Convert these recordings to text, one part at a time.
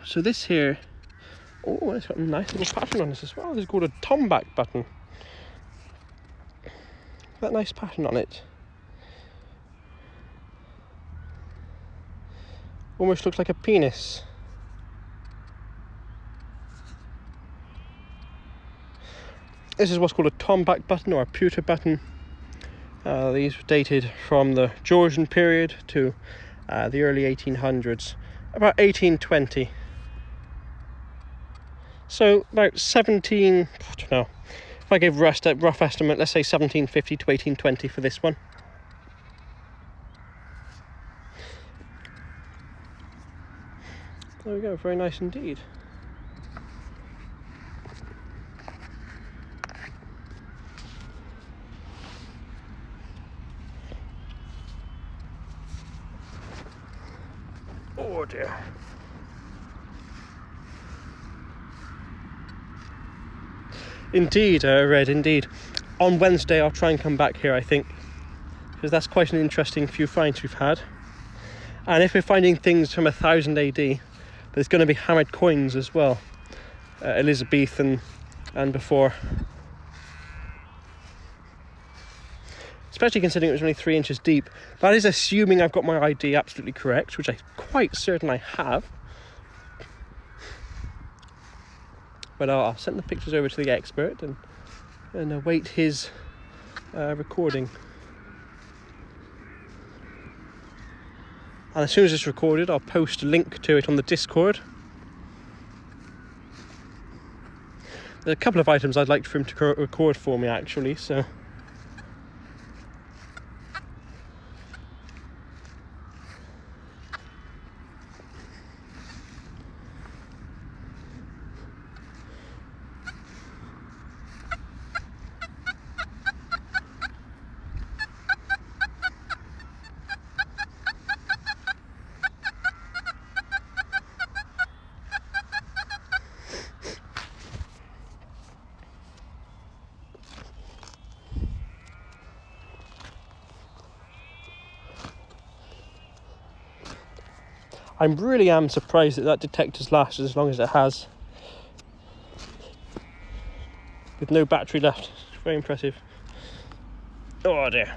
So this here, oh, it's got a nice little pattern on this as well. It's called a tomback button. That nice pattern on it. Almost looks like a penis. This is what's called a tomback button or a pewter button. These were dated from the Georgian period to the early 1800s, about 1820. So about 17, I don't know, if I gave a rough estimate, let's say 1750 to 1820 for this one. There we go, very nice indeed. Oh dear. Indeed, Red, indeed. On Wednesday I'll try and come back here, I think, because that's quite an interesting few finds we've had. And if we're finding things from 1000 AD, there's going to be hammered coins as well, Elizabethan and before. Especially considering it was only 3 inches deep. That is assuming I've got my ID absolutely correct, which I'm quite certain I have. But I'll send the pictures over to the expert and await his recording. And as soon as it's recorded, I'll post a link to it on the Discord. There's a couple of items I'd like for him to record for me, actually, so... I really am surprised that detector's lasted as long as it has. With no battery left. It's very impressive. Oh dear.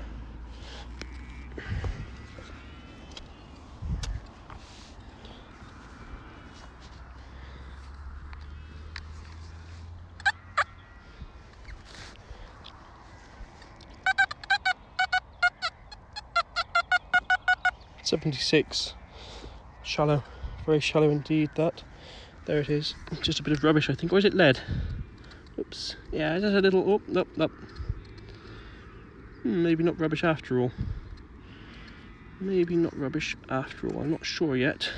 .76. Shallow, very shallow indeed. That there it is, just a bit of rubbish I think, or is it lead? Oops, yeah, just a little, oh, nope. Maybe not rubbish after all. Maybe not rubbish after all, I'm not sure yet.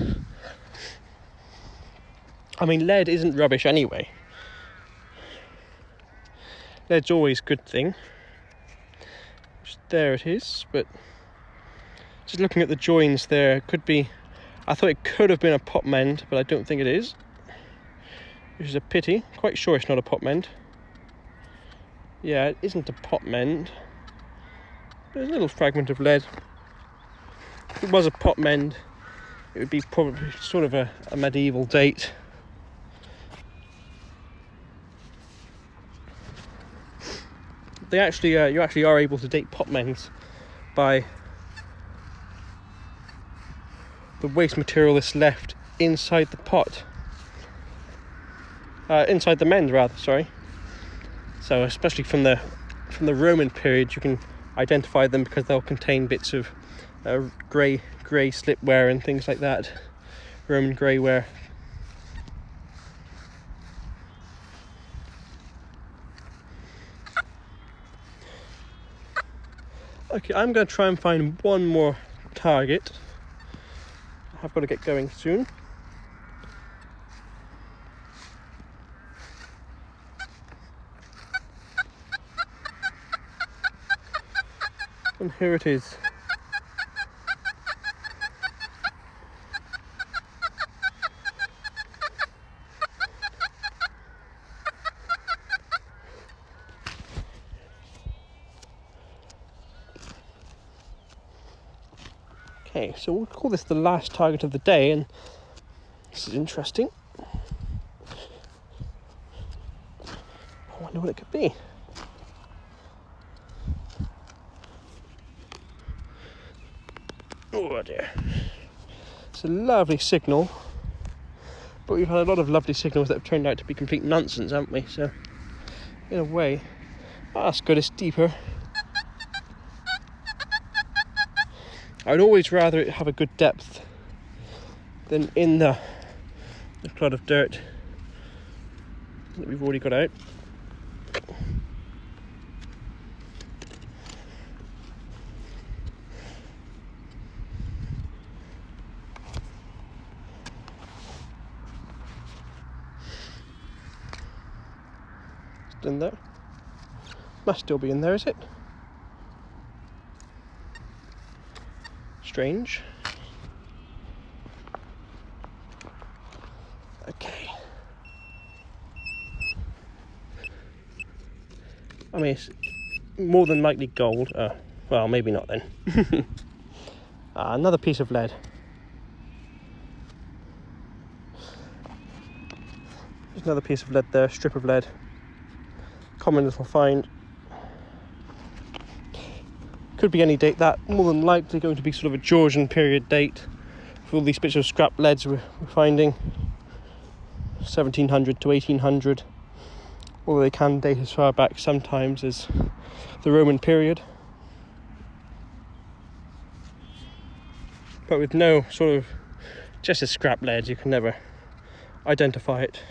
I mean, lead isn't rubbish anyway. Lead's always a good thing. Just there it is, but just looking at the joins there, it could be, I thought it could have been a pot mend, but I don't think it is. Which is a pity. Quite sure it's not a pot mend. Yeah, it isn't a pot mend. There's a little fragment of lead. If it was a pot mend, it would be probably sort of a medieval date. They actually, you actually are able to date pot mends by the waste material that's left inside the pot. Inside the mend, rather, sorry. So especially from the Roman period, you can identify them because they'll contain bits of grey slipware and things like that. Roman greyware. Okay, I'm going to try and find one more target. I've got to get going soon. And here it is. Okay, so we'll call this the last target of the day, and this is interesting. know what it could be. Oh dear. It's a lovely signal, but we've had a lot of lovely signals that have turned out to be complete nonsense, haven't we? So, in a way, that's good, it's deeper. I would always rather it have a good depth than in the clod of dirt that we've already got out. It's in there. Must still be in there, is it? Strange. Okay. I mean, it's more than likely gold. Well, maybe not then. Another piece of lead. There's another piece of lead there, strip of lead. Common little find. Could be any date. That more than likely going to be sort of a Georgian period date for all these bits of scrap leads we're finding. 1700 to 1800. Although they can date as far back sometimes as the Roman period. But with no sort of, just as scrap lead, you can never identify it.